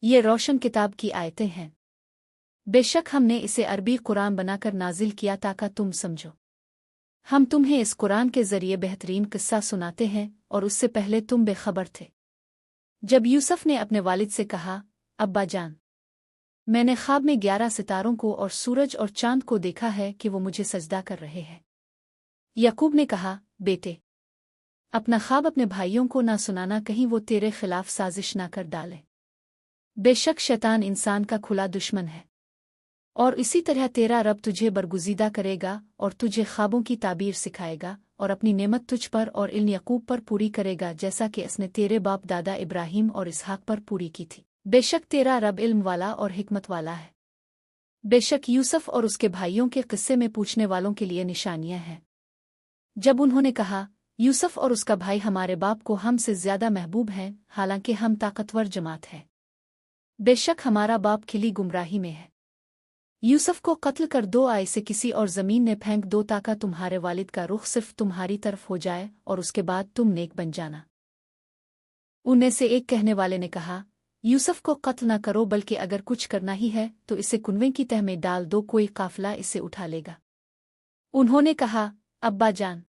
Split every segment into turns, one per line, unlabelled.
ये रोशन किताब की आयतें हैं। बेशक हमने इसे अरबी कुरान बनाकर नाजिल किया ताकि तुम समझो। हम तुम्हें इस कुरान के जरिए बेहतरीन किस्सा सुनाते हैं और उससे पहले तुम बेखबर थे। जब यूसुफ ने अपने वालिद से कहा, अब्बा जान, मैंने ख्वाब में 11 सितारों को और सूरज और चांद को देखा है कि वो मुझे सजदा कर रहे हैं। याकूब ने कहा, बेटे, अपना ख्वाब अपने भाइयों को ना सुनाना, कहीं वो तेरे खिलाफ साजिश ना कर डाले। बेशक शैतान इंसान का खुला दुश्मन है, और इसी तरह तेरा रब तुझे बरगुजीदा करेगा और तुझे ख्वाबों की ताबीर सिखाएगा और अपनी नेमत तुझ पर और इन याकूब पर पूरी करेगा, जैसा कि इसने तेरे बाप दादा इब्राहिम और इसहाक पर पूरी की थी। बेशक तेरा रब इल्म वाला और हिकमत वाला है। बेशक यूसुफ और उसके भाइयों के किस्से में पूछने वालों के लिए निशानियां हैं। जब उन्होंने कहा, यूसुफ और उसका भाई हमारे बाप को हमसे ज्यादा महबूब हैं, हालांकि हम ताकतवर जमात हैं। बेशक हमारा बाप खिली गुमराही में है। यूसुफ को कत्ल कर दो, आय से किसी और जमीन में फेंक दो, ताकि तुम्हारे वालिद का रुख सिर्फ तुम्हारी तरफ हो जाए और उसके बाद तुम नेक बन जाना। उनमें से एक कहने वाले ने कहा, यूसुफ को कत्ल न करो, बल्कि अगर कुछ करना ही है तो इसे कुनवे की तह में डाल दो, कोई काफिला इसे उठा लेगा। उन्होंने कहा, अब्बा जान,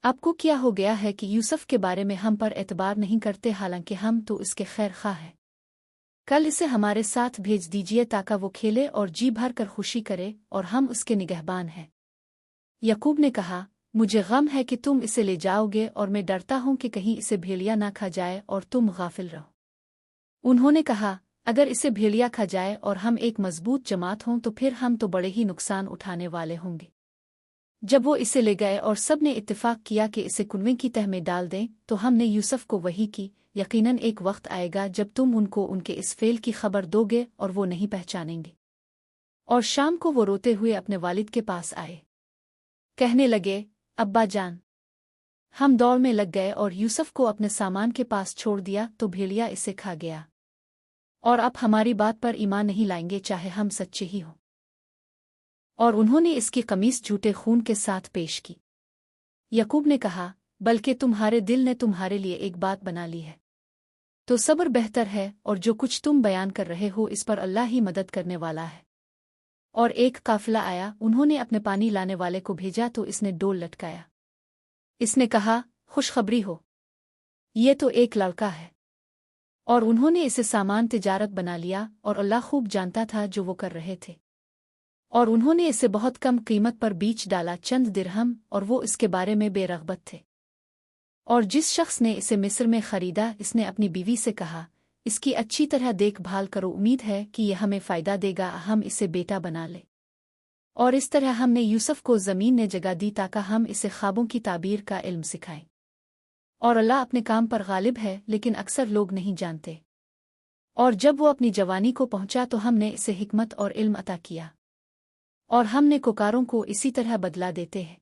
आपको क्या हो गया है कि यूसुफ के बारे में हम पर एतबार नहीं करते, हालांकि हम तो इसके खैर खा हैं। कल इसे हमारे साथ भेज दीजिए ताकि वो खेले और जी भर कर खुशी करे, और हम उसके निगहबान हैं। याकूब ने कहा, मुझे गम है कि तुम इसे ले जाओगे, और मैं डरता हूं कि कहीं इसे भेड़िया ना खा जाए और तुम गाफिल रहो। उन्होंने कहा, अगर इसे भेड़िया खा जाए और हम एक मजबूत जमात हों तो फिर हम तो बड़े ही नुकसान उठाने वाले होंगे। जब वो इसे ले गए और सब ने इत्तेफाक किया कि इसे कुनवे की तह में डाल दें, तो हमने यूसुफ को वही की, यकीनन एक वक्त आएगा जब तुम उनको उनके इस फेल की खबर दोगे और वो नहीं पहचानेंगे। और शाम को वो रोते हुए अपने वालिद के पास आए। कहने लगे, अब्बा जान। हम दौड़ में लग गए और यूसुफ को अपने सामान के पास छोड़ दिया तो भेड़िया इसे खा गया, और अब हमारी बात पर ईमान नहीं लाएंगे चाहे हम सच्चे ही हों। और उन्होंने इसकी कमीज झूठे खून के साथ पेश की। याकूब ने कहा, बल्कि तुम्हारे दिल ने तुम्हारे लिए एक बात बना ली है, तो सब्र बेहतर है, और जो कुछ तुम बयान कर रहे हो इस पर अल्लाह ही मदद करने वाला है। और एक काफिला आया, उन्होंने अपने पानी लाने वाले को भेजा तो इसने डोल लटकाया। इसने कहा, खुशखबरी हो, ये तो एक लड़का है। और उन्होंने इसे सामान तिजारत बना लिया, और अल्लाह खूब जानता था जो वो कर रहे थे। और उन्होंने इसे बहुत कम कीमत पर बेच डाला, चंद दिरहम, और वो इसके बारे में बेरग़बत थे। और जिस शख्स ने इसे मिस्र में खरीदा, इसने अपनी बीवी से कहा, इसकी अच्छी तरह देखभाल करो, उम्मीद है कि यह हमें फ़ायदा देगा, हम इसे बेटा बना ले। और इस तरह हमने यूसुफ को ज़मीन ने जगह दी ताकि हम इसे ख्वाबों की ताबीर का इल्म सिखाएं। और अल्लाह अपने काम पर गालिब है, लेकिन अक्सर लोग नहीं जानते। और जब वो अपनी जवानी को पहुंचा तो हमने इसे हिकमत और इल्म अता किया, और हमने कुकारों को इसी तरह बदला देते हैं।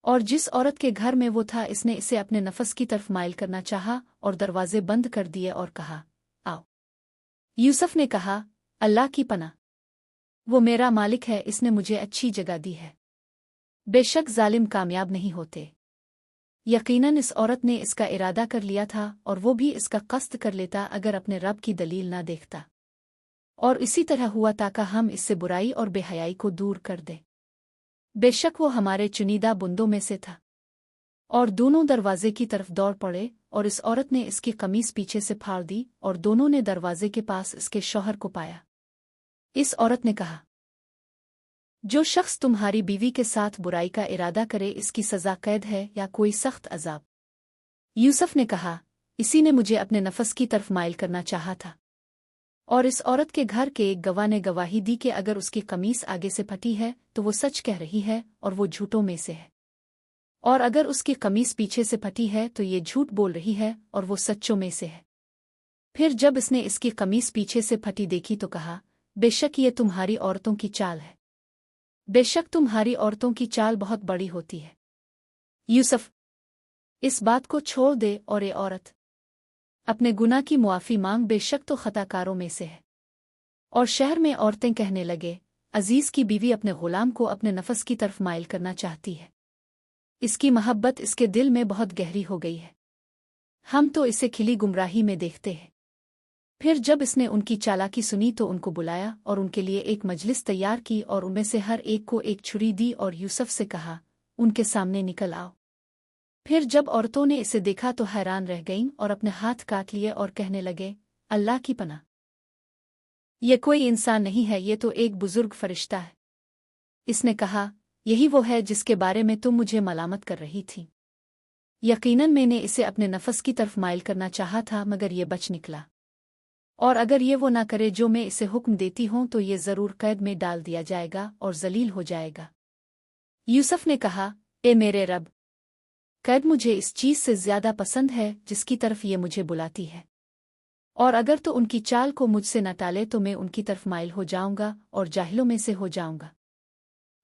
और जिस औरत के घर में वो था, इसने इसे अपने नफस की तरफ माइल करना चाहा और दरवाजे बंद कर दिए और कहा, आओ। यूसुफ ने कहा, अल्लाह की पनाह, वो मेरा मालिक है, इसने मुझे अच्छी जगह दी है। बेशक जालिम कामयाब नहीं होते। यकीनन इस औरत ने इसका इरादा कर लिया था, और वो भी इसका कस्त कर लेता अगर अपने रब की दलील ना देखता। और इसी तरह हुआ ताकि हम इससे बुराई और बेहयाई को दूर कर दें। बेशक वो हमारे चुनीदा बुंदों में से था। और दोनों दरवाजे की तरफ दौड़ पड़े, और इस औरत ने इसकी कमीज पीछे से फाड़ दी, और दोनों ने दरवाजे के पास इसके शौहर को पाया। इस औरत ने कहा, जो शख्स तुम्हारी बीवी के साथ बुराई का इरादा करे, इसकी सजा कैद है या कोई सख्त अजाब। यूसुफ ने कहा, इसी ने मुझे अपने नफस की तरफ माइल करना चाहा था। और इस औरत के घर के एक गवाह ने गवाही दी कि अगर उसकी कमीज आगे से फटी है तो वो सच कह रही है और वो झूठों में से है, और अगर उसकी कमीज पीछे से फटी है तो ये झूठ बोल रही है और वो सच्चों में से है। फिर जब इसने इसकी कमीज पीछे से फटी देखी तो कहा, बेशक ये तुम्हारी औरतों की चाल है। बेशक तुम्हारी औरतों की चाल बहुत बड़ी होती है। यूसुफ, इस बात को छोड़ दे, और ये औरत अपने गुनाह की मुआफ़ी मांग, बेशक तो खताकारों में से है। और शहर में औरतें कहने लगे, अजीज की बीवी अपने गुलाम को अपने नफस की तरफ माइल करना चाहती है। इसकी मोहब्बत इसके दिल में बहुत गहरी हो गई है। हम तो इसे खिली गुमराही में देखते हैं। फिर जब इसने उनकी चालाकी सुनी तो उनको बुलाया और उनके लिए एक मजलिस तैयार की और उनमें से हर एक को एक छुरी दी और यूसुफ से कहा, उनके सामने निकल आओ। फिर जब औरतों ने इसे देखा तो हैरान रह गईं और अपने हाथ काट लिए और कहने लगे, अल्लाह की पनाह, ये कोई इंसान नहीं है, ये तो एक बुजुर्ग फरिश्ता है। इसने कहा, यही वो है जिसके बारे में तुम मुझे मलामत कर रही थी। यकीनन मैंने इसे अपने नफस की तरफ माइल करना चाहा था, मगर ये बच निकला। और अगर ये वो ना करे जो मैं इसे हुक्म देती हूं तो ये जरूर कैद में डाल दिया जाएगा और जलील हो जाएगा। यूसुफ ने कहा, ए मेरे रब, कैद मुझे इस चीज से ज्यादा पसंद है जिसकी तरफ ये मुझे बुलाती है, और अगर तो उनकी चाल को मुझसे न टाले तो मैं उनकी तरफ माइल हो जाऊंगा और जाहिलों में से हो जाऊंगा।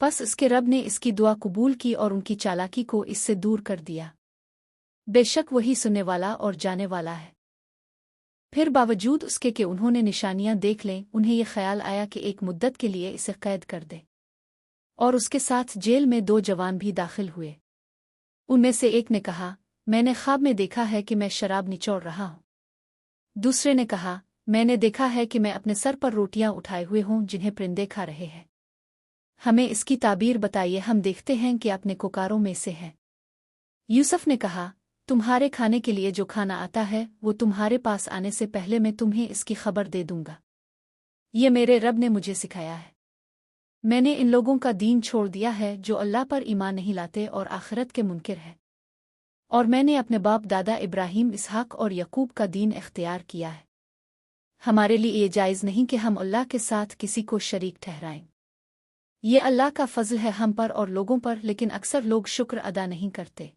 बस इसके रब ने इसकी दुआ कबूल की और उनकी चालाकी को इससे दूर कर दिया। बेशक वही सुनने वाला और जाने वाला है। फिर बावजूद उसके कि उन्होंने निशानियां देख लें, उन्हें यह ख्याल आया कि एक मुद्दत के लिए इसे कैद कर दे, और उसके साथ जेल में 2 जवान भी दाखिल हुए। उनमें से एक ने कहा, मैंने ख्वाब में देखा है कि मैं शराब निचोड़ रहा हूं। दूसरे ने कहा, मैंने देखा है कि मैं अपने सर पर रोटियां उठाए हुए हूं जिन्हें परिंदे खा रहे हैं। हमें इसकी ताबीर बताइए, हम देखते हैं कि अपने कुकारों में से है। यूसुफ ने कहा, तुम्हारे खाने के लिए जो खाना आता है वो तुम्हारे पास आने से पहले मैं तुम्हें इसकी खबर दे दूंगा। ये मेरे रब ने मुझे सिखाया है। मैंने इन लोगों का दीन छोड़ दिया है जो अल्लाह पर ईमान नहीं लाते और आखिरत के मुनकिर है, और मैंने अपने बाप दादा इब्राहिम, इसहाक और यकूब का दीन इख्तियार किया है। हमारे लिए ये जायज़ नहीं कि हम अल्लाह के साथ किसी को शरीक ठहराएं। ये अल्लाह का फजल है हम पर और लोगों पर, लेकिन अक्सर लोग शुक्र अदा नहीं करते।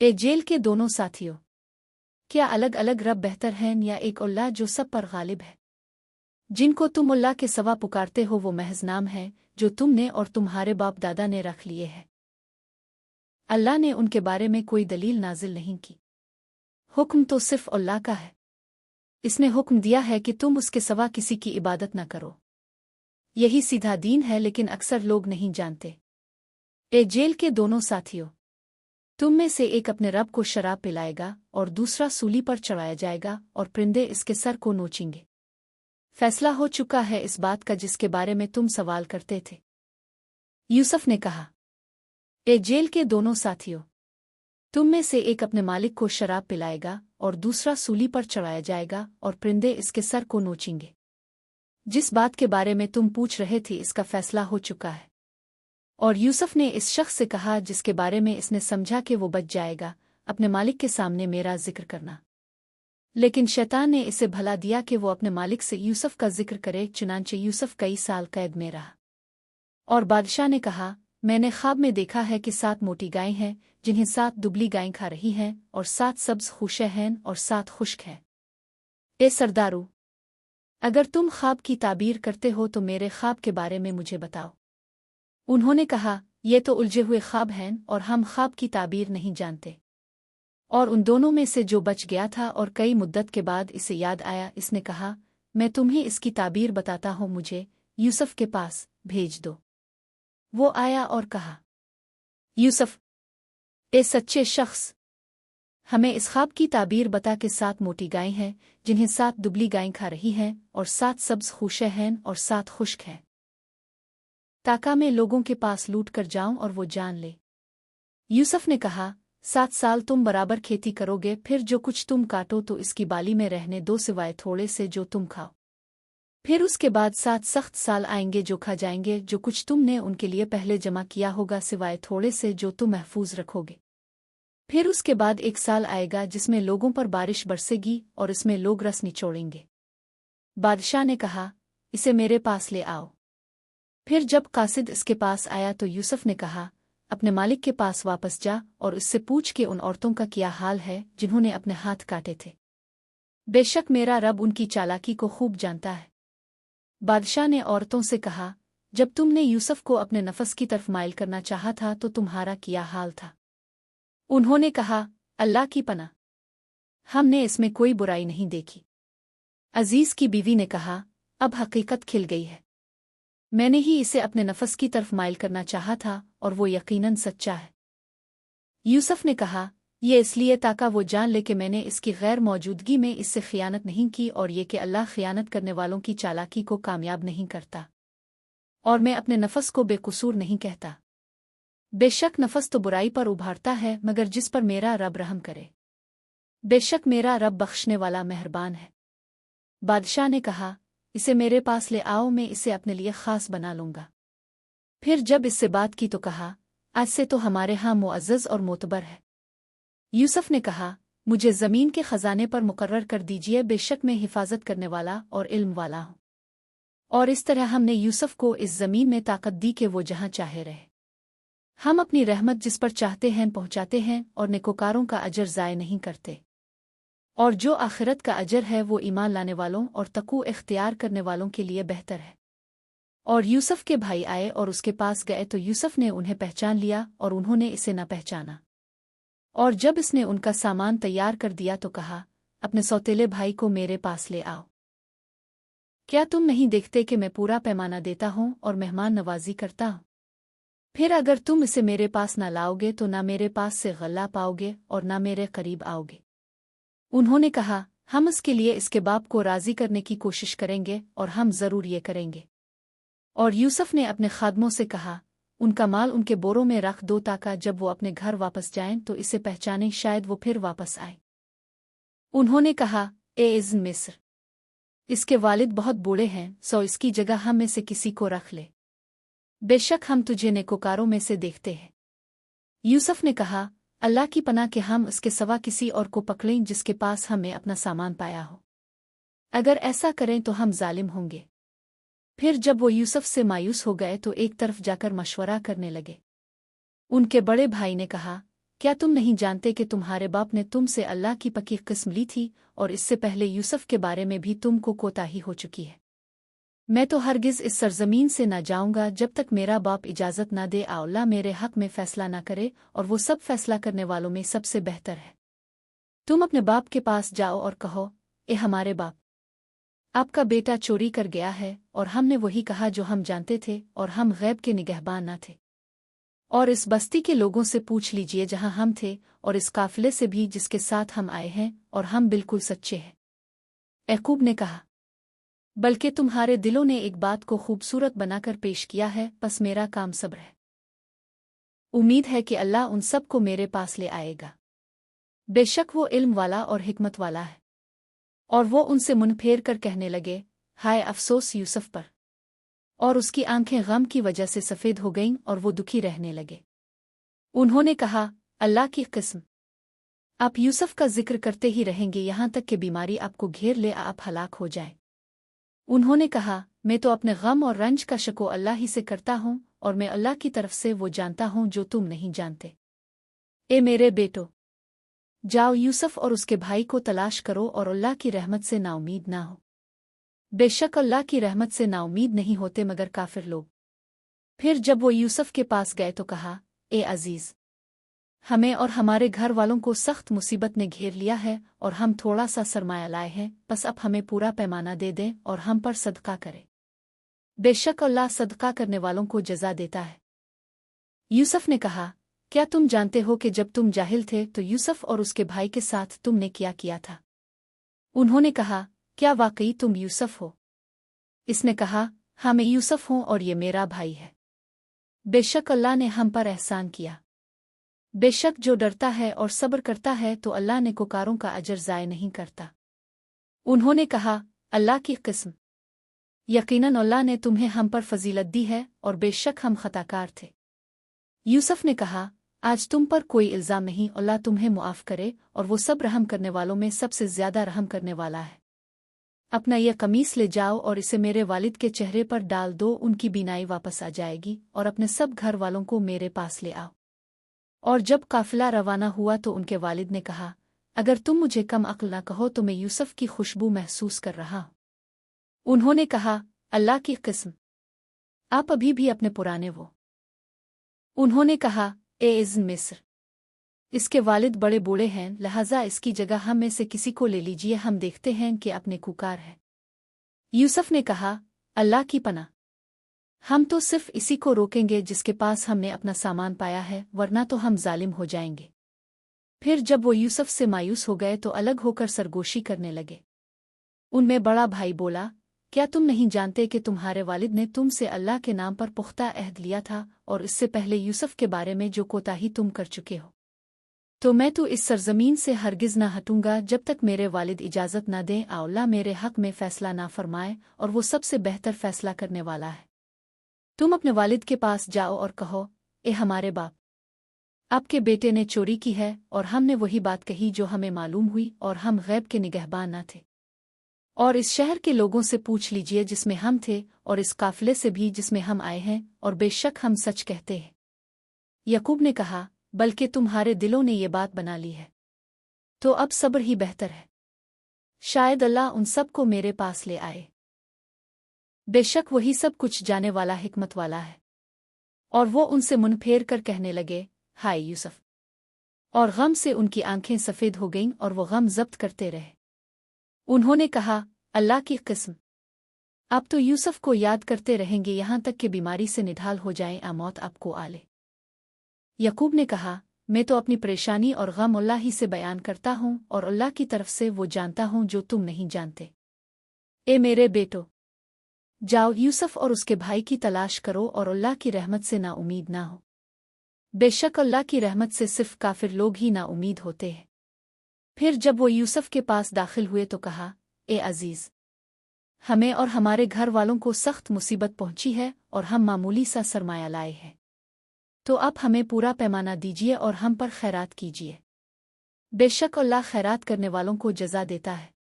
ए जेल के दोनों साथियों, क्या अलग अलग रब बेहतर हैं या एक अल्लाह जो सब पर गालिब है? जिनको तुम अल्लाह के सवा पुकारते हो वो महज नाम है जो तुमने और तुम्हारे बाप दादा ने रख लिए है। अल्लाह ने उनके बारे में कोई दलील नाजिल नहीं की। हुक्म तो सिर्फ अल्लाह का है। इसने हुक्म दिया है कि तुम उसके सवा किसी की इबादत न करो। यही सीधा दीन है, लेकिन अक्सर लोग नहीं जानते। ए जेल के दोनों साथियों, तुम में से एक अपने रब को शराब पिलाएगा और दूसरा सूली पर चढ़ाया जाएगा और परिंदे इसके सर को नोचेंगे। फैसला हो चुका है इस बात का जिसके बारे में तुम सवाल करते थे। यूसुफ ने कहा, ए जेल के दोनों साथियों, तुम में से एक अपने मालिक को शराब पिलाएगा और दूसरा सूली पर चढ़ाया जाएगा और परिंदे इसके सर को नोचेंगे। जिस बात के बारे में तुम पूछ रहे थे इसका फैसला हो चुका है। और यूसुफ ने इस शख्स से कहा जिसके बारे में इसने समझा कि वो बच जाएगा, अपने मालिक के सामने मेरा जिक्र करना। लेकिन शैतान ने इसे भला दिया कि वो अपने मालिक से यूसुफ का जिक्र करे, चुनांचे यूसुफ कई साल कैद में रहा। और बादशाह ने कहा, मैंने ख्वाब में देखा है कि 7 मोटी गायें हैं जिन्हें 7 दुबली गायें खा रही हैं, और 7 सब्ज खुशे हैं और 7 खुश्क हैं। ए सरदारू, अगर तुम ख्वाब की ताबीर करते हो तो मेरे ख्वाब के बारे में मुझे बताओ। उन्होंने कहा, ये तो उलझे हुए ख्वाब हैं और हम ख्वाब की ताबीर नहीं जानते। और उन दोनों में से जो बच गया था और कई मुद्दत के बाद इसे याद आया, इसने कहा, मैं तुम्हें इसकी ताबीर बताता हूँ, मुझे यूसुफ के पास भेज दो। वो आया और कहा, यूसुफ, ए सच्चे शख्स, हमें इस ख्वाब की ताबीर बता के 7 मोटी गायें हैं जिन्हें 7 दुबली गायें खा रही हैं, और 7 सब्ज खुशे हैं और 7 खुश्क हैं, ताकि मैं लोगों के पास लूट कर जाऊं और वो जान ले। यूसुफ ने कहा, 7 साल तुम बराबर खेती करोगे, फिर जो कुछ तुम काटो तो इसकी बाली में रहने दो सिवाय थोड़े से जो तुम खाओ। फिर उसके बाद 7 सख्त साल आएंगे जो खा जाएंगे जो कुछ तुमने उनके लिए पहले जमा किया होगा सिवाय थोड़े से जो तुम महफूज रखोगे। फिर उसके बाद 1 साल आएगा जिसमें लोगों पर बारिश बरसेगी और इसमें लोग रस निचोड़ेंगे। बादशाह ने कहा, इसे मेरे पास ले आओ। फिर जब कासिद इसके पास आया तो यूसुफ ने कहा, अपने मालिक के पास वापस जा और उससे पूछ के उन औरतों का क्या हाल है जिन्होंने अपने हाथ काटे थे। बेशक मेरा रब उनकी चालाकी को खूब जानता है। बादशाह ने औरतों से कहा, जब तुमने यूसुफ को अपने नफस की तरफ माइल करना चाहा था तो तुम्हारा क्या हाल था? उन्होंने कहा, अल्लाह की पनाह, हमने इसमें कोई बुराई नहीं देखी। अजीज की बीवी ने कहा, अब हकीकत खिल गई है। मैंने ही इसे अपने नफस की तरफ माइल करना चाहा था और वो यकीनन सच्चा है। यूसुफ ने कहा, ये इसलिए ताकि वो जान ले कि मैंने इसकी गैर मौजूदगी में इससे खियानत नहीं की, और ये कि अल्लाह खियानत करने वालों की चालाकी को कामयाब नहीं करता, और मैं अपने नफस को बेकसूर नहीं कहता। बेशक नफस तो बुराई पर उभारता है, मगर जिस पर मेरा रब रहम करे। बेशक मेरा रब बख्शने वाला मेहरबान है। बादशाह ने कहा, इसे मेरे पास ले आओ, मैं इसे अपने लिए खास बना लूंगा। फिर जब इससे बात की तो कहा, आज से तो हमारे यहाँ मुअज़्ज़ज़ और मोतबर है। यूसुफ ने कहा, मुझे ज़मीन के खजाने पर मुकर्रर कर दीजिए, बेशक मैं हिफाजत करने वाला और इल्म वाला हूँ। और इस तरह हमने यूसुफ को इस ज़मीन में ताकत दी कि वो जहाँ चाहे रहे। हम अपनी रहमत जिस पर चाहते हैं पहुँचाते हैं, और नेकोकारों का अजर ज़ाय नहीं करते। और जो आखिरत का अजर है वो ईमान लाने वालों और तकू इख्तियार करने वालों के लिए बेहतर है। और यूसुफ के भाई आए और उसके पास गए तो यूसुफ ने उन्हें पहचान लिया और उन्होंने इसे न पहचाना। और जब इसने उनका सामान तैयार कर दिया तो कहा, अपने सौतेले भाई को मेरे पास ले आओ। क्या तुम नहीं देखते कि मैं पूरा पैमाना देता हूँ और मेहमान नवाजी करता हूँ? फिर अगर तुम इसे मेरे पास न लाओगे तो ना मेरे पास से गल्ला पाओगे और ना मेरे करीब आओगे। उन्होंने कहा, हम इसके लिए इसके बाप को राजी करने की कोशिश करेंगे, और हम जरूर ये करेंगे। और यूसुफ ने अपने खादमों से कहा, उनका माल उनके बोरों में रख दो ताकि जब वो अपने घर वापस जाएं तो इसे पहचानें, शायद वो फिर वापस आए। उन्होंने कहा, ए इज़्न मिस्र, इसके वालिद बहुत बूढ़े हैं, सो इसकी जगह हम में से किसी को रख ले। बेशक हम तुझे नेकोकारों में से देखते हैं। यूसुफ ने कहा, अल्लाह की पनाह कि हम उसके सवा किसी और को पकड़ें जिसके पास हमें अपना सामान पाया हो। अगर ऐसा करें तो हम जालिम होंगे। फिर जब वो यूसुफ से मायूस हो गए तो एक तरफ जाकर मशवरा करने लगे। उनके बड़े भाई ने कहा, क्या तुम नहीं जानते कि तुम्हारे बाप ने तुमसे अल्लाह की पक्की किस्म ली थी, और इससे पहले यूसुफ के बारे में भी तुमको कोताही हो चुकी है। मैं तो हरगिज इस सरजमीन से न जाऊंगा जब तक मेरा बाप इजाजत न दे, अल्लाह मेरे हक में फैसला न करे, और वो सब फैसला करने वालों में सबसे बेहतर है। तुम अपने बाप के पास जाओ और कहो, ए हमारे बाप, आपका बेटा चोरी कर गया है, और हमने वही कहा जो हम जानते थे, और हम गैब के निगहबान न थे। और इस बस्ती के लोगों से पूछ लीजिए जहां हम थे, और इस काफिले से भी जिसके साथ हम आए हैं, और हम बिल्कुल सच्चे हैं। याकूब ने कहा, बल्कि तुम्हारे दिलों ने एक बात को खूबसूरत बनाकर पेश किया है, बस मेरा काम सब्र है। उम्मीद है कि अल्लाह उन सब को मेरे पास ले आएगा। बेशक वो इल्म वाला और हिकमत वाला है। और वो उनसे मुंह फेर कर कहने लगे, हाय अफसोस यूसुफ पर। और उसकी आंखें गम की वजह से सफ़ेद हो गईं और वो दुखी रहने लगे। उन्होंने कहा, अल्लाह की कसम, आप यूसुफ का जिक्र करते ही रहेंगे यहाँ तक कि बीमारी आपको घेर ले, आप हलाक हो जाए। उन्होंने कहा, मैं तो अपने गम और रंज का शको अल्लाह ही से करता हूँ, और मैं अल्लाह की तरफ से वो जानता हूँ जो तुम नहीं जानते। ए मेरे बेटो, जाओ यूसुफ और उसके भाई को तलाश करो, और अल्लाह की रहमत से नाउमीद ना हो। बेशक अल्लाह की रहमत से नाउमीद नहीं होते मगर काफिर लोग। फिर जब वो यूसुफ के पास गए तो कहा, ए अजीज, हमें और हमारे घर वालों को सख्त मुसीबत ने घेर लिया है, और हम थोड़ा सा सरमाया लाए हैं, बस अब हमें पूरा पैमाना दे दें और हम पर सदका करें। बेशक अल्लाह सदका करने वालों को जजा देता है। यूसुफ ने कहा, क्या तुम जानते हो कि जब तुम जाहिल थे तो यूसुफ और उसके भाई के साथ तुमने क्या किया था? उन्होंने कहा, क्या वाकई तुम यूसुफ हो? इसने कहा, हाँ मैं यूसुफ हूँ और ये मेरा भाई है। बेशक अल्लाह ने हम पर एहसान किया। बेशक जो डरता है और सब्र करता है तो अल्लाह ने नेकोकारों का अजर ज़ाय नहीं करता। उन्होंने कहा, अल्लाह की कसम, यकीनन अल्लाह ने तुम्हें हम पर फजीलत दी है, और बेशक हम खताकार थे। यूसुफ ने कहा, आज तुम पर कोई इल्ज़ाम नहीं, अल्लाह तुम्हें मुआफ़ करे, और वो सब रहम करने वालों में सबसे ज़्यादा रहम करने वाला है। अपना यह कमीस ले जाओ और इसे मेरे वालिद के चेहरे पर डाल दो, उनकी बीनाई वापस आ जाएगी, और अपने सब घर वालों को मेरे पास ले आओ। और जब काफिला रवाना हुआ तो उनके वालिद ने कहा, अगर तुम मुझे कम अक्ल न कहो तो मैं यूसुफ की खुशबू महसूस कर रहा हूँ। उन्होंने कहा, अल्लाह की कसम, आप अभी भी अपने पुराने वो। उन्होंने कहा, ए इज़्न मिस्र, इसके वालिद बड़े बूढ़े हैं, लिहाजा इसकी जगह हम में से किसी को ले लीजिए, हम देखते हैं कि अपने कुकार है। यूसुफ ने कहा, अल्लाह की पनाह, हम तो सिर्फ इसी को रोकेंगे जिसके पास हमने अपना सामान पाया है, वरना तो हम जालिम हो जाएंगे। फिर जब वो यूसुफ से मायूस हो गए तो अलग होकर सरगोशी करने लगे। उनमें बड़ा भाई बोला, क्या तुम नहीं जानते कि तुम्हारे वालिद ने तुमसे अल्लाह के नाम पर पुख्ता अहद लिया था और इससे पहले यूसुफ के बारे में जो कोताही तुम कर चुके हो? तो मैं तो इस सरजमीन से हरगिज न हटूंगा जब तक मेरे वालिद इजाज़त न दें। अल्लाह मेरे हक में फ़ैसला ना फरमाए और वो सबसे बेहतर फ़ैसला करने वाला है। तुम अपने वालिद के पास जाओ और कहो, ए हमारे बाप, आपके बेटे ने चोरी की है और हमने वही बात कही जो हमें मालूम हुई और हम गैब के निगहबान न थे। और इस शहर के लोगों से पूछ लीजिए जिसमें हम थे और इस काफिले से भी जिसमें हम आए हैं, और बेशक हम सच कहते हैं। यकूब ने कहा, बल्कि तुम्हारे दिलों ने ये बात बना ली है, तो अब सब्र ही बेहतर है। शायद अल्लाह उन सब को मेरे पास ले आए। बेशक वही सब कुछ जाने वाला, हिकमत वाला है। और वो उनसे मुंह फेर कर कहने लगे, हाय यूसुफ। और गम से उनकी आंखें सफ़ेद हो गईं और वो गम जब्त करते रहे। उन्होंने कहा, अल्लाह की कसम, आप तो यूसुफ को याद करते रहेंगे यहाँ तक कि बीमारी से निढाल हो जाएं, मौत आपको आ ले। यकूब ने कहा, मैं तो अपनी परेशानी और गम अल्लाह ही से बयान करता हूँ और अल्लाह की तरफ से वो जानता हूँ जो तुम नहीं जानते। ए मेरे बेटो, जाओ यूसुफ और उसके भाई की तलाश करो और अल्लाह की रहमत से ना उम्मीद ना हो। बेशक अल्लाह की रहमत से सिर्फ काफिर लोग ही ना उम्मीद होते हैं। फिर जब वो यूसुफ के पास दाखिल हुए तो कहा, ए अजीज, हमें और हमारे घर वालों को सख्त मुसीबत पहुंची है और हम मामूली सा सरमाया लाए हैं, तो आप हमें पूरा पैमाना दीजिए और हम पर खैरात कीजिए। बेशक अल्लाह खैरात करने वालों को जजा देता है।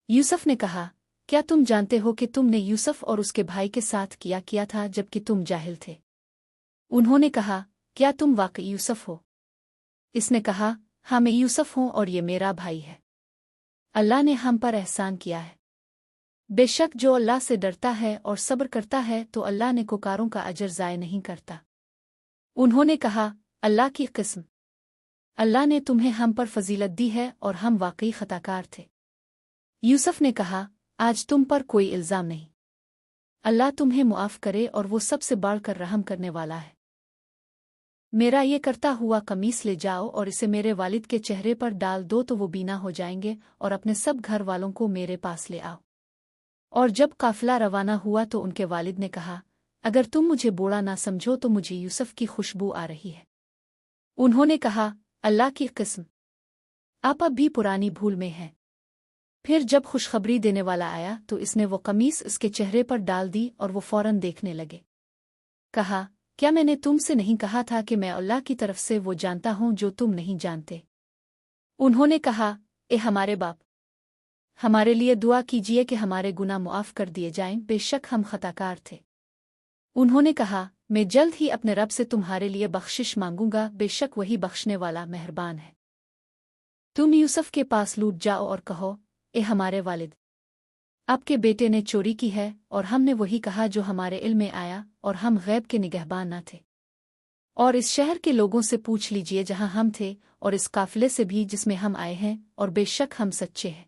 यूसुफ ने कहा, क्या तुम जानते हो कि तुमने यूसुफ और उसके भाई के साथ किया था जबकि तुम जाहिल थे? उन्होंने कहा, क्या तुम वाकई यूसुफ हो? इसने कहा, हाँ मैं यूसुफ हूँ और ये मेरा भाई है। अल्लाह ने हम पर एहसान किया है। बेशक जो अल्लाह से डरता है और सब्र करता है तो अल्लाह ने नेकोकारों का अजर ज़ाय नहीं करता। उन्होंने कहा, अल्लाह की कसम, अल्लाह ने तुम्हें हम पर फजीलत दी है और हम वाकई खताकार थे। यूसुफ ने कहा, आज तुम पर कोई इल्ज़ाम नहीं। अल्लाह तुम्हें मुआफ़ करे और वो सबसे बढ़कर रहम करने वाला है। मेरा ये करता हुआ कमीस ले जाओ और इसे मेरे वालिद के चेहरे पर डाल दो तो वो बीना हो जाएंगे, और अपने सब घर वालों को मेरे पास ले आओ। और जब काफिला रवाना हुआ तो उनके वालिद ने कहा, अगर तुम मुझे बूढ़ा ना समझो तो मुझे यूसुफ की खुशबू आ रही है। उन्होंने कहा, अल्लाह की कसम, आप अब भी पुरानी भूल में हैं। फिर जब खुशखबरी देने वाला आया तो इसने वो कमीस उसके चेहरे पर डाल दी और वो फौरन देखने लगे। कहा, क्या मैंने तुमसे नहीं कहा था कि मैं अल्लाह की तरफ से वो जानता हूँ जो तुम नहीं जानते? उन्होंने कहा, ए हमारे बाप, हमारे लिए दुआ कीजिए कि हमारे गुनाह मुआफ़ कर दिए जाएं, बेशक हम खताकार थे। उन्होंने कहा, मैं जल्द ही अपने रब से तुम्हारे लिए बख्शिश मांगूंगा, बेशक वही बख्शने वाला मेहरबान है। तुम यूसुफ के पास लूट जाओ और कहो, ए हमारे वालिद, आपके बेटे ने चोरी की है और हमने वही कहा जो हमारे इल्म में आया और हम गैब के निगहबान न थे। और इस शहर के लोगों से पूछ लीजिए जहां हम थे और इस काफिले से भी जिसमें हम आए हैं, और बेशक हम सच्चे हैं।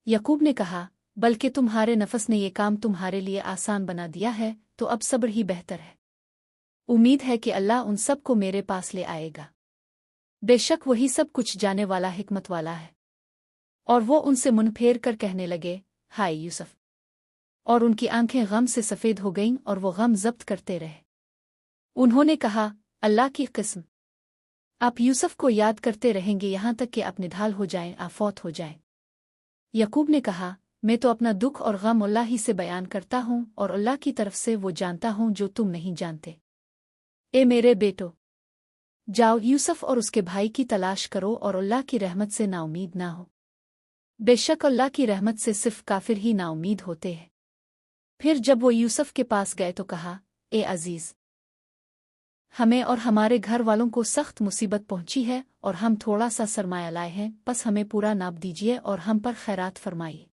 यकूब ने कहा, बल्कि तुम्हारे नफस ने ये काम तुम्हारे लिए आसान बना दिया है, तो अब सब्र ही बेहतर है। उम्मीद है कि अल्लाह उन सब को मेरे पास ले आएगा। बेशक वही सब कुछ जाने वाला, हिकमत वाला है। और वो उनसे मुंह फेर कर कहने लगे, हाय यूसुफ। और उनकी आंखें गम से सफ़ेद हो गईं और वो गम जब्त करते रहे। उन्होंने कहा, अल्लाह की कसम, आप यूसुफ को याद करते रहेंगे यहाँ तक कि आप निढाल हो जाएं, आफौत हो जाएं। यकूब ने कहा, मैं तो अपना दुख और गम अल्लाह ही से बयान करता हूँ और अल्लाह की तरफ से वो जानता हूँ जो तुम नहीं जानते। ए मेरे बेटो, जाओ यूसुफ और उसके भाई की तलाश करो और अल्लाह की रहमत से नाउमीद ना हो। बेशक अल्लाह की रहमत से सिर्फ काफिर ही नाउमीद होते हैं। फिर जब वो यूसुफ के पास गए तो कहा, ए अजीज, हमें और हमारे घर वालों को सख्त मुसीबत पहुंची है और हम थोड़ा सा सरमाया लाए हैं, बस हमें पूरा नाप दीजिए और हम पर खैरात फरमाइए।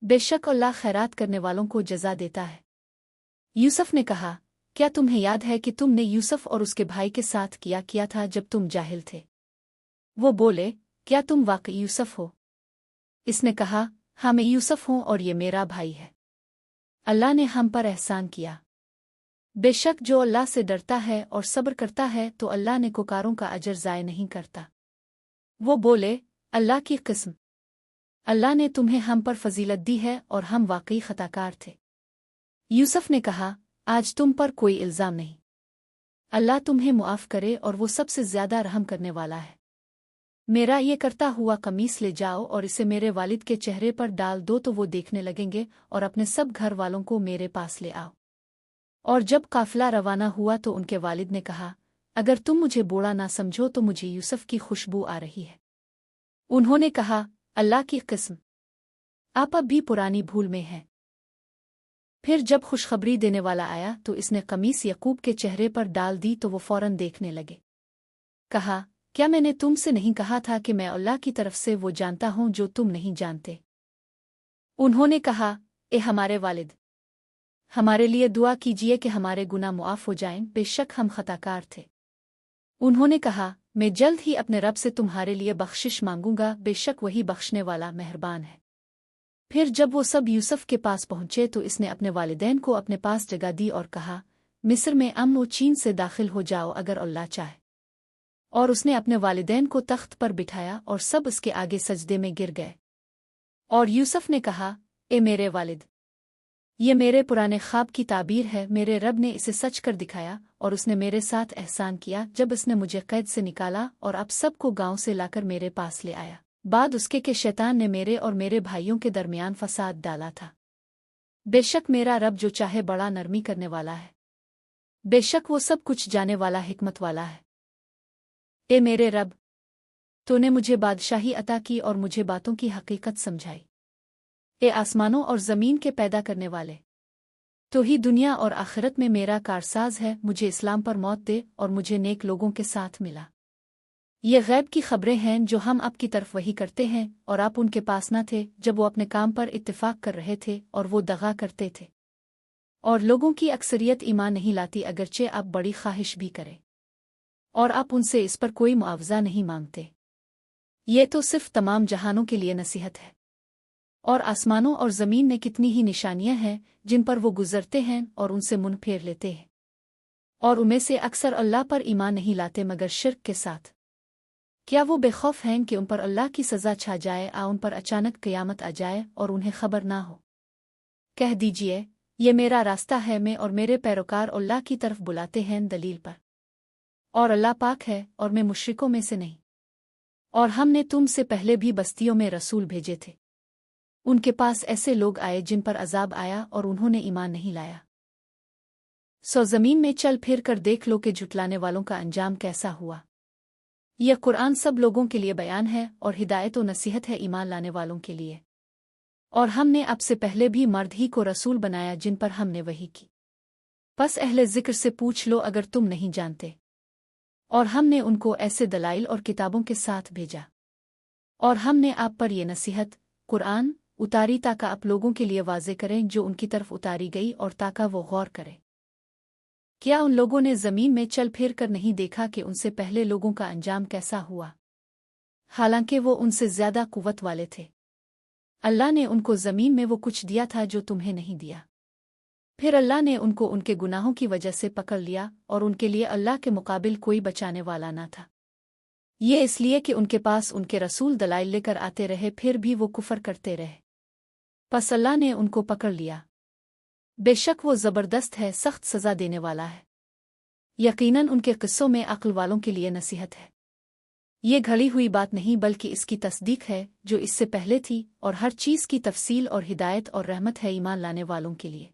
बेशक अल्लाह खैरात करने वालों को जजा देता है। यूसुफ ने कहा, क्या तुम्हें याद है कि तुमने यूसुफ और उसके भाई के साथ किया था जब तुम जाहिल थे? वो बोले, क्या तुम वाकई यूसुफ हो? इसने कहा, हाँ मैं यूसुफ हूँ और ये मेरा भाई है। अल्लाह ने हम पर एहसान किया। बेशक जो अल्लाह से डरता है और सब्र करता है तो अल्लाह नेकोकारों का अजर ज़ाय नहीं करता। वो बोले, अल्लाह की कसम, अल्लाह ने तुम्हें हम पर फजीलत दी है और हम वाकई खताकार थे। यूसुफ ने कहा, आज तुम पर कोई इल्ज़ाम नहीं। अल्लाह तुम्हें मुआफ़ करे और वो सबसे ज़्यादा रहम करने वाला है। मेरा ये करता हुआ कमीस ले जाओ और इसे मेरे वालिद के चेहरे पर डाल दो तो वो देखने लगेंगे, और अपने सब घर वालों को मेरे पास ले आओ। और जब काफिला रवाना हुआ तो उनके वालिद ने कहा, अगर तुम मुझे बूढ़ा ना समझो तो मुझे यूसुफ की खुशबू आ रही है। उन्होंने कहा, अल्लाह की कसम, आप अब भी पुरानी भूल में हैं। फिर जब खुशखबरी देने वाला आया तो इसने कमीस यकूब के चेहरे पर डाल दी तो वो फौरन देखने लगे। कहा, क्या मैंने तुमसे नहीं कहा था कि मैं अल्लाह की तरफ से वो जानता हूं जो तुम नहीं जानते? उन्होंने कहा, ए हमारे वालिद, हमारे लिए दुआ कीजिए कि हमारे गुनाह मुआफ हो जाएं, बेशक हम खताकार थे। उन्होंने कहा, मैं जल्द ही अपने रब से तुम्हारे लिए बख्शिश मांगूंगा, बेशक वही बख्शने वाला मेहरबान है। फिर जब वो सब यूसुफ के पास पहुंचे तो इसने अपने वालिदैन को अपने पास जगह दी और कहा, मिस्र में अमन व चैन से दाखिल हो जाओ अगर अल्लाह चाहे। और उसने अपने वालिदैन को तख्त पर बिठाया और सब उसके आगे सजदे में गिर गए। और यूसुफ ने कहा, ए मेरे वालिद, ये मेरे पुराने ख्वाब की ताबीर है। मेरे रब ने इसे सच कर दिखाया और उसने मेरे साथ एहसान किया जब उसने मुझे कैद से निकाला और अब सबको गांव से लाकर मेरे पास ले आया। बाद उसके कि शैतान ने मेरे और मेरे भाइयों के दरमियान फसाद डाला था। बेशक मेरा रब जो चाहे बड़ा नरमी करने वाला है, बेशक वो सब कुछ जाने वाला हिकमत वाला है। ए मेरे रब, तूने मुझे बादशाही अता की और मुझे बातों की हकीकत समझाई। ए आसमानों और ज़मीन के पैदा करने वाले, तो ही दुनिया और आखिरत में मेरा कारसाज है। मुझे इस्लाम पर मौत दे और मुझे नेक लोगों के साथ मिला। ये गैब की खबरें हैं जो हम आपकी तरफ वही करते हैं, और आप उनके पास न थे जब वो अपने काम पर इत्तिफाक कर रहे थे और वो दगा करते थे। और लोगों की अक्सरियत ईमान नहीं लाती अगरचे आप बड़ी ख्वाहिश भी करें, और आप उनसे इस पर कोई मुआवजा नहीं मांगते। ये तो सिर्फ तमाम जहानों के लिए नसीहत है। और आसमानों और ज़मीन में कितनी ही निशानियां हैं जिन पर वो गुजरते हैं और उनसे मुंह फेर लेते हैं, और उनमें से अक्सर अल्लाह पर ईमान नहीं लाते मगर शिर्क के साथ। क्या वो बेखौफ हैं कि उन पर अल्लाह की सज़ा छा जाए, उन पर अचानक क़यामत आ जाए और उन्हें खबर ना हो? कह दीजिए, ये मेरा रास्ता है, मैं और मेरे पैरोकार अल्लाह की तरफ बुलाते हैं दलील पर, और अल्लाह पाक है और मैं मुशरिकों में से नहीं। और हमने तुम से पहले भी बस्तियों में रसूल भेजे थे, उनके पास ऐसे लोग आए जिन पर अजाब आया और उन्होंने ईमान नहीं लाया। सो ज़मीन में चल फिर कर देख लो कि झुटलाने वालों का अंजाम कैसा हुआ। यह कुरान सब लोगों के लिए बयान है और हिदायत व नसीहत है ईमान लाने वालों के लिए। और हमने अब से पहले भी मर्द ही को रसूल बनाया जिन पर हमने वही की। बस अहले ज़िक्र से पूछ लो अगर तुम नहीं जानते। और हमने उनको ऐसे दलाइल और किताबों के साथ भेजा, और हमने आप पर यह नसीहत कुरान उतारी ताकि आप लोगों के लिए वाज़े करें जो उनकी तरफ उतारी गई, और ताकि वो गौर करें। क्या उन लोगों ने ज़मीन में चल फिर कर नहीं देखा कि उनसे पहले लोगों का अंजाम कैसा हुआ, हालांकि वो उनसे ज़्यादा कुव्वत वाले थे। अल्लाह ने उनको ज़मीन में वो कुछ दिया था जो तुम्हें नहीं दिया। फिर अल्लाह ने उनको उनके गुनाहों की वजह से पकड़ लिया, और उनके लिए अल्लाह के मुकाबिल कोई बचाने वाला न था। ये इसलिए कि उनके पास उनके रसूल दलाइल लेकर आते रहे, फिर भी वो कुफर करते रहे। बस अल्लाह ने उनको पकड़ लिया। बेशक वो ज़बरदस्त है, सख्त सज़ा देने वाला है। यकीनन उनके किस्सों में अक्ल वालों के लिए नसीहत है। ये घड़ी हुई बात नहीं बल्कि इसकी तस्दीक है जो इससे पहले थी, और हर चीज़ की तफसील और हिदायत और रहमत है ईमान लाने वालों के लिए।